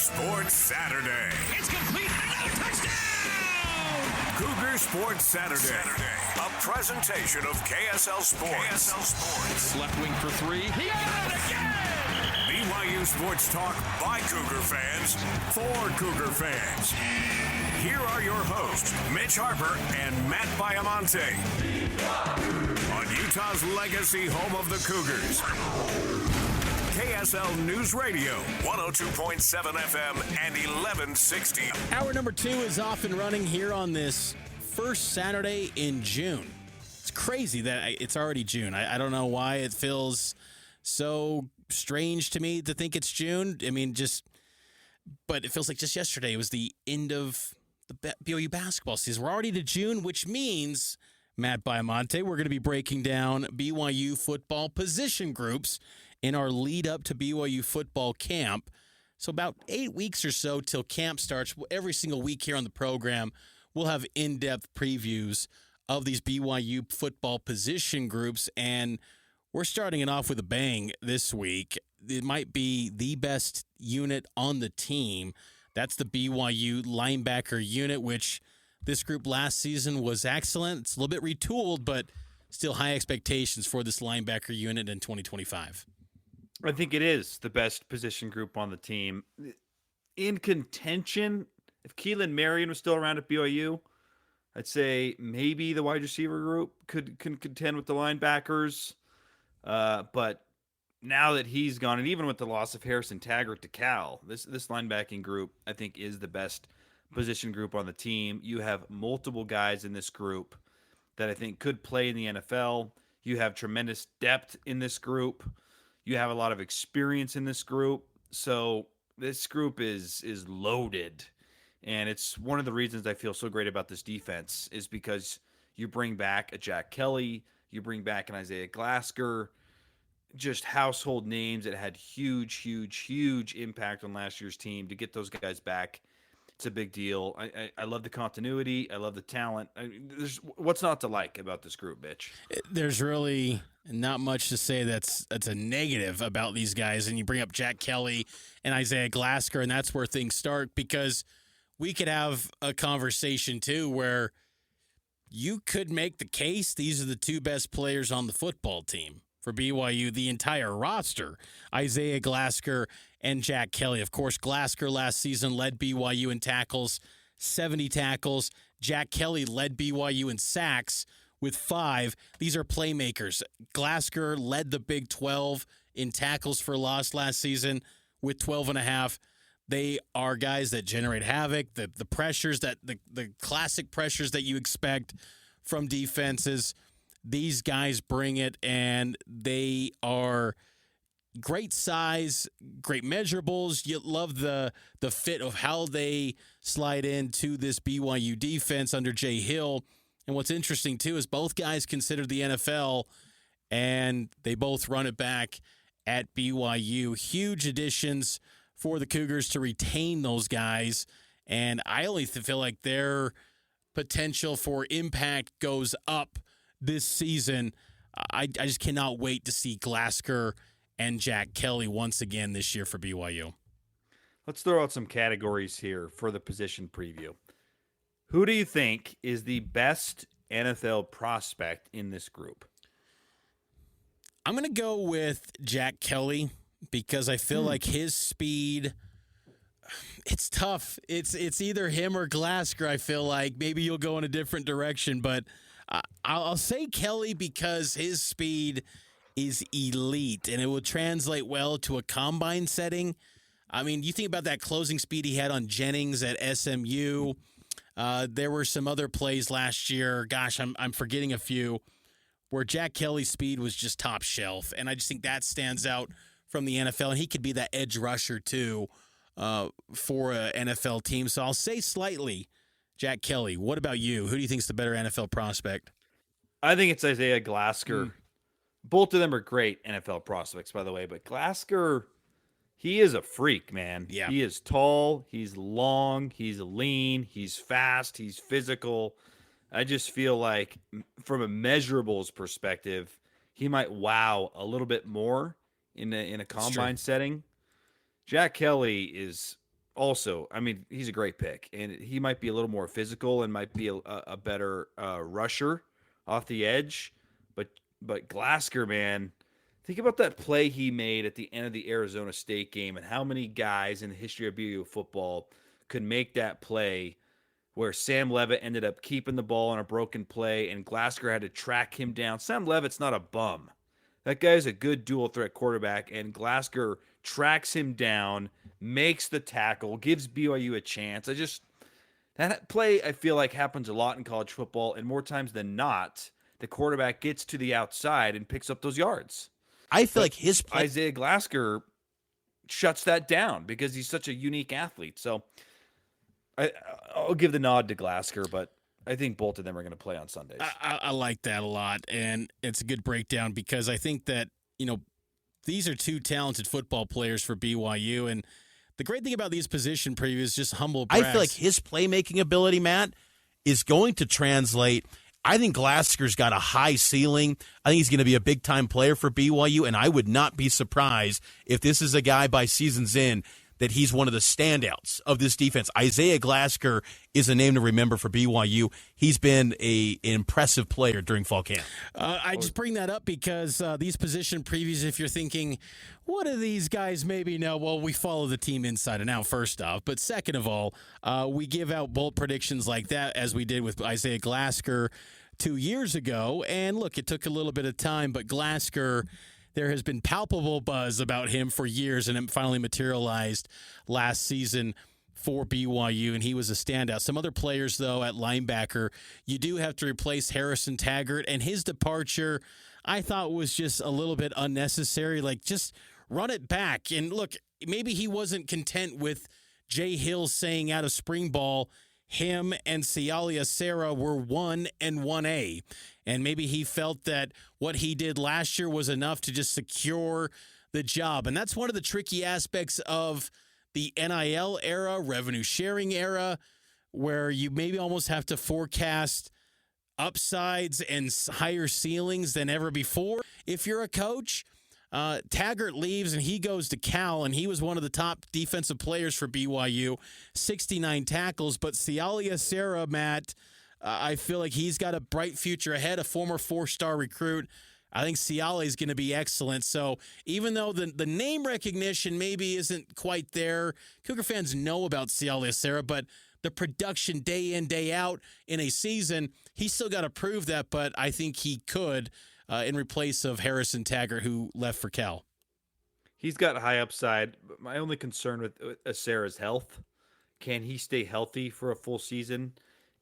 Sports Saturday. It's complete. Another touchdown! Cougar Sports Saturday. A presentation of KSL Sports. Left wing for three. He got it again! BYU Sports Talk by Cougar fans for Cougar fans. Here are your hosts, Mitch Harper and Matt Baiamonte. On Utah's legacy home of the Cougars. KSL News Radio, 102.7 FM and 1160. Hour number 2 is off and running here on this first Saturday in June. It's crazy that it's already June. I don't know why it feels so strange to me to think it's June. I mean, but it feels like just yesterday it was the end of the BYU basketball season. We're already to June, which means, Matt Baiamonte, we're going to be breaking down BYU football position groups in our lead up to BYU football camp. So about 8 weeks or so till camp starts. Every single week here on the program, we'll have in-depth previews of these BYU football position groups, and we're starting it off with a bang this week. It might be the best unit on the team. That's the BYU linebacker unit, which this group last season was excellent. It's a little bit retooled, but still high expectations for this linebacker unit in 2025. I think it is the best position group on the team. In contention, if Keelan Marion was still around at BYU, I'd say maybe the wide receiver group could contend with the linebackers. But now that he's gone, and even with the loss of Harrison Taggart to Cal, this linebacking group, I think, is the best position group on the team. You have multiple guys in this group that I think could play in the NFL. You have tremendous depth in this group. You have a lot of experience in this group. So this group is loaded. And it's one of the reasons I feel so great about this defense is because you bring back a Jack Kelly, you bring back an Isaiah Glasker, just household names that had huge impact on last year's team. To get those guys back, it's a big deal. I love the continuity. I love the talent. There's what's not to like about this group, Mitch? There's really not much to say that's a negative about these guys. And you bring up Jack Kelly and Isaiah Glasker, and that's where things start, because we could have a conversation too where you could make the case these are the two best players on the football team for BYU, the entire roster, Isaiah Glasker and Jack Kelly. Of course, Glasker last season led BYU in tackles, 70 tackles. Jack Kelly led BYU in sacks with 5. These are playmakers. Glasker led the Big 12 in tackles for loss last season with 12.5. They are guys that generate havoc, the pressures, that the classic pressures that you expect from defenses. These guys bring it, and they are great size, great measurables. You love the fit of how they slide into this BYU defense under Jay Hill. And what's interesting, too, is both guys consider the NFL, and they both run it back at BYU. Huge additions for the Cougars to retain those guys, and I only feel like their potential for impact goes up this season. I just cannot wait to see Glasker and Jack Kelly once again this year for BYU. Let's throw out some categories here for the position preview. Who do you think is the best NFL prospect in this group? I'm going to go with Jack Kelly because I feel like his speed, it's tough. It's either him or Glasker, I feel like. Maybe you'll go in a different direction, but I'll say Kelly because his speed is elite, and it will translate well to a combine setting. I mean, you think about that closing speed he had on Jennings at SMU. There were some other plays last year. Gosh, I'm forgetting a few where Jack Kelly's speed was just top shelf, and I just think that stands out from the NFL, and he could be that edge rusher too for an NFL team. So I'll say slightly Jack Kelly. What about you? Who do you think is the better NFL prospect? I think it's Isaiah Glasker. Both of them are great NFL prospects, by the way, but Glasker, he is a freak, man. Yeah. He is tall, he's long, he's lean, he's fast, he's physical. I just feel like from a measurables perspective, he might wow a little bit more in a combine setting. Jack Kelly is also, I mean, he's a great pick, and he might be a little more physical and might be a better rusher off the edge. But Glasgow, man, think about that play he made at the end of the Arizona State game, and how many guys in the history of BYU football could make that play where Sam Levitt ended up keeping the ball on a broken play, and Glasgow had to track him down. Sam Levitt's not a bum. That guy's a good dual threat quarterback, and Glasgow tracks him down, makes the tackle, gives BYU a chance. That play, I feel like, happens a lot in college football, and more times than not, the quarterback gets to the outside and picks up those yards. I feel like his play, Isaiah Glasgow shuts that down because he's such a unique athlete. So I'll give the nod to Glasgow, but I think both of them are going to play on Sundays. I like that a lot, and it's a good breakdown because I think that, these are two talented football players for BYU, and the great thing about these position previews is just humble brags. I feel like his playmaking ability, Matt, is going to translate. I think Glasker's got a high ceiling. I think he's going to be a big-time player for BYU, and I would not be surprised if this is a guy by season's end that he's one of the standouts of this defense. Isaiah Glasgow is a name to remember for BYU. He's been an impressive player during fall camp. I just bring that up because these position previews, if you're thinking, what do these guys maybe know? Well, we follow the team inside and out, first off. But second of all, we give out bold predictions like that, as we did with Isaiah Glasgow 2 years ago. And look, it took a little bit of time, but Glasgow, there has been palpable buzz about him for years, and it finally materialized last season for BYU, and he was a standout. Some other players, though, at linebacker, you do have to replace Harrison Taggart, and his departure, I thought, was just a little bit unnecessary. Like, just run it back. And look, maybe he wasn't content with Jay Hill saying out of spring ball, him and Sialia Sarah were 1 and 1A. And maybe he felt that what he did last year was enough to just secure the job. And that's one of the tricky aspects of the NIL era, revenue sharing era, where you maybe almost have to forecast upsides and higher ceilings than ever before. If you're a coach, Taggart leaves and he goes to Cal, and he was one of the top defensive players for BYU, 69 tackles. But Sialia Sarah, Matt, I feel like he's got a bright future ahead, a former 4-star recruit. I think Siale is going to be excellent. So even though the name recognition maybe isn't quite there, Cougar fans know about Siale Sarah, but the production day in, day out in a season, he's still got to prove that, but I think he could in replace of Harrison Taggart, who left for Cal. He's got high upside. But my only concern with Sarah's health, can he stay healthy for a full season?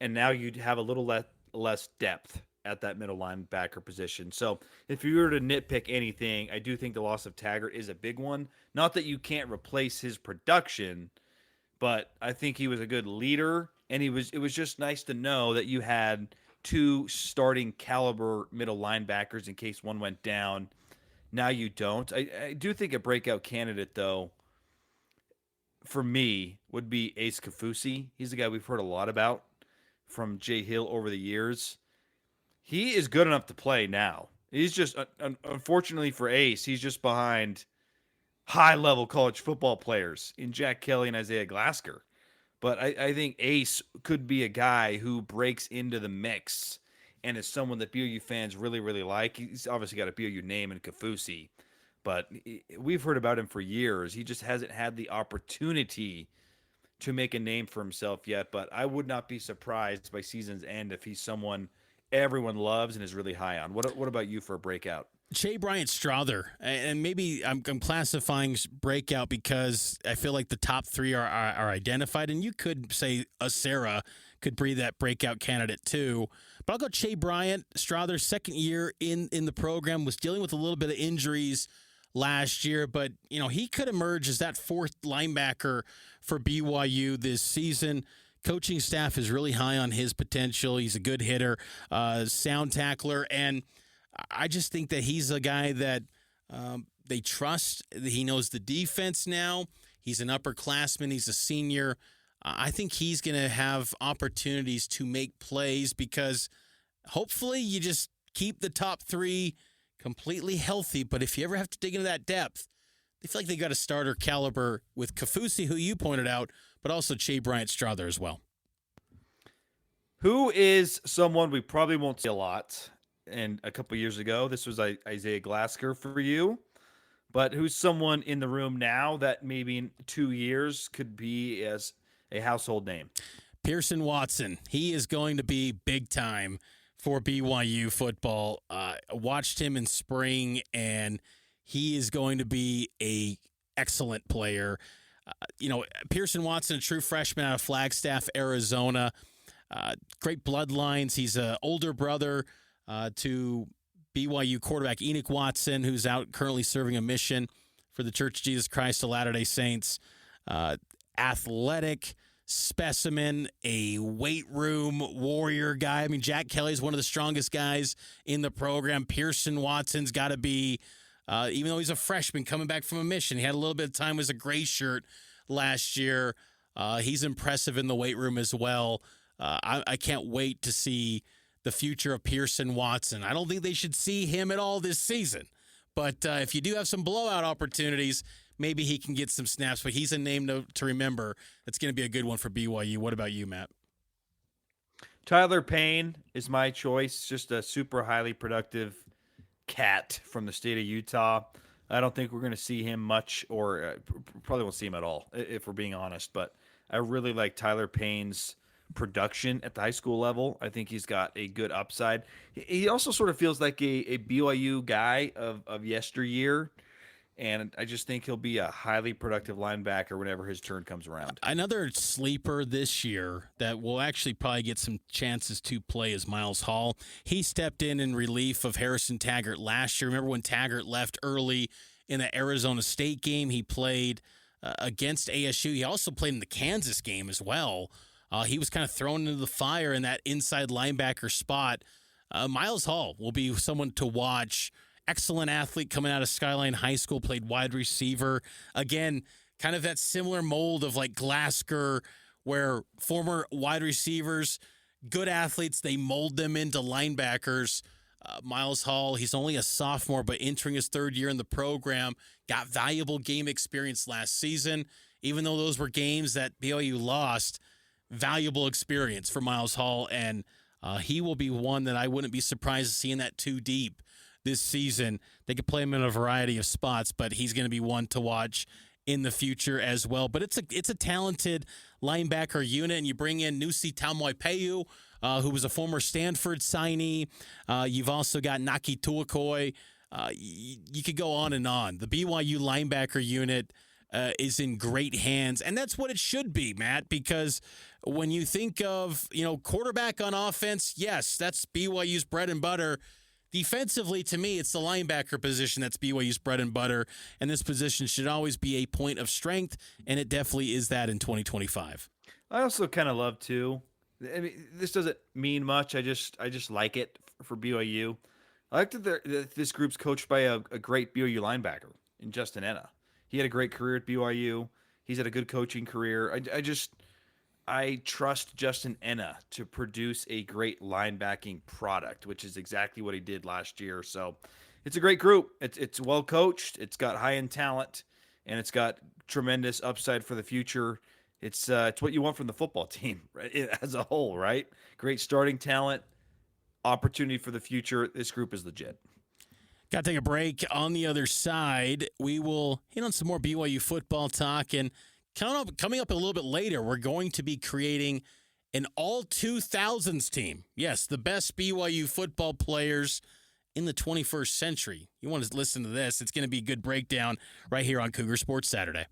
And now you'd have a little less depth at that middle linebacker position. So if you were to nitpick anything, I do think the loss of Taggart is a big one. Not that you can't replace his production, but I think he was a good leader, and it was just nice to know that you had two starting caliber middle linebackers in case one went down. Now you don't. I do think a breakout candidate, though, for me, would be Ace Kafusi. He's the guy we've heard a lot about from Jay Hill over the years. He is good enough to play now. He's just, unfortunately for Ace, he's just behind high-level college football players in Jack Kelly and Isaiah Glasgow. But I think Ace could be a guy who breaks into the mix and is someone that BYU fans really, really like. He's obviously got a BYU name in Kafusi, but we've heard about him for years. He just hasn't had the opportunity to make a name for himself yet, but I would not be surprised by season's end if he's someone everyone loves and is really high on. What about you for a breakout? Jay Bryant Strother, and maybe I'm classifying breakout because I feel like the top three are identified, and you could say Sarah could be that breakout candidate too. But I'll go Jay Bryant Strother, second year in the program, was dealing with a little bit of injuries last year, but he could emerge as that fourth linebacker for BYU this season. Coaching staff is really high on his potential. He's a good hitter, sound tackler, and I just think that he's a guy that they trust. He knows the defense now. He's an upperclassman. He's a senior. I think he's going to have opportunities to make plays because hopefully you just keep the top three completely healthy. But if you ever have to dig into that depth, they feel like they got a starter caliber with Kafusi, who you pointed out, but also Che Bryant-Strother as well. Who is someone we probably won't see a lot? And a couple years ago, this was Isaiah Glasker for you. But who's someone in the room now that maybe in 2 years could be as a household name? Pearson Watson. He is going to be big time for BYU football. Watched him in spring, and he is going to be a excellent player. Pearson Watson, a true freshman out of Flagstaff, Arizona. Great bloodlines. He's an older brother to BYU quarterback Enoch Watson, who's out currently serving a mission for the Church of Jesus Christ of Latter-day Saints. Athletic specimen, a weight room warrior guy. I mean, Jack Kelly's one of the strongest guys in the program. Pearson Watson's got to be, even though he's a freshman coming back from a mission, he had a little bit of time as a gray shirt last year. He's impressive in the weight room as well. I can't wait to see the future of Pearson Watson. I don't think they should see him at all this season. But if you do have some blowout opportunities, maybe he can get some snaps. But he's a name to remember. That's going to be a good one for BYU. What about you, Matt? Tyler Payne is my choice. Just a super highly productive cat from the state of Utah. I don't think we're going to see him much, or probably won't see him at all, if we're being honest. But I really like Tyler Payne's production at the high school level. I think he's got a good upside. He also sort of feels like a BYU guy of yesteryear, and I just think he'll be a highly productive linebacker whenever his turn comes around. Another sleeper this year that will actually probably get some chances to play is Miles Hall. He stepped in relief of Harrison Taggart last year. Remember when Taggart left early in the Arizona State game? He played against ASU. He also played in the Kansas game as well. He was kind of thrown into the fire in that inside linebacker spot. Miles Hall will be someone to watch. Excellent athlete coming out of Skyline High School, played wide receiver. Again, kind of that similar mold of like Glasker, where former wide receivers, good athletes, they mold them into linebackers. Miles Hall, he's only a sophomore, but entering his third year in the program, got valuable game experience last season. Even though those were games that BYU lost, valuable experience for Miles Hall, and he will be one that I wouldn't be surprised to see in that two deep this season. They could play him in a variety of spots, but he's going to be one to watch in the future as well. But it's a talented linebacker unit, and you bring in Nusi Tamoipeu, who was a former Stanford signee. You've also got Naki Tuakoi. You could go on and on. The BYU linebacker unit is in great hands, and that's what it should be, Matt, because when you think of, quarterback on offense, yes, that's BYU's bread and butter. Defensively, to me, it's the linebacker position that's BYU's bread and butter, and this position should always be a point of strength, and it definitely is that in 2025. I also kind of love, too, I mean, this doesn't mean much. I just like it for BYU. I like that this group's coached by a great BYU linebacker in Justin Enna. He had a great career at BYU. He's had a good coaching career. I trust Justin Enna to produce a great linebacking product, which is exactly what he did last year. So it's a great group. It's well coached. It's got high-end talent, and it's got tremendous upside for the future. It's what you want from the football team, right, as a whole, right? Great starting talent, opportunity for the future. This group is legit. Got to take a break. On the other side, we will hit on some more BYU football talk. And coming up a little bit later, we're going to be creating an all-2000s team. Yes, the best BYU football players in the 21st century. You want to listen to this. It's going to be a good breakdown right here on Cougar Sports Saturday.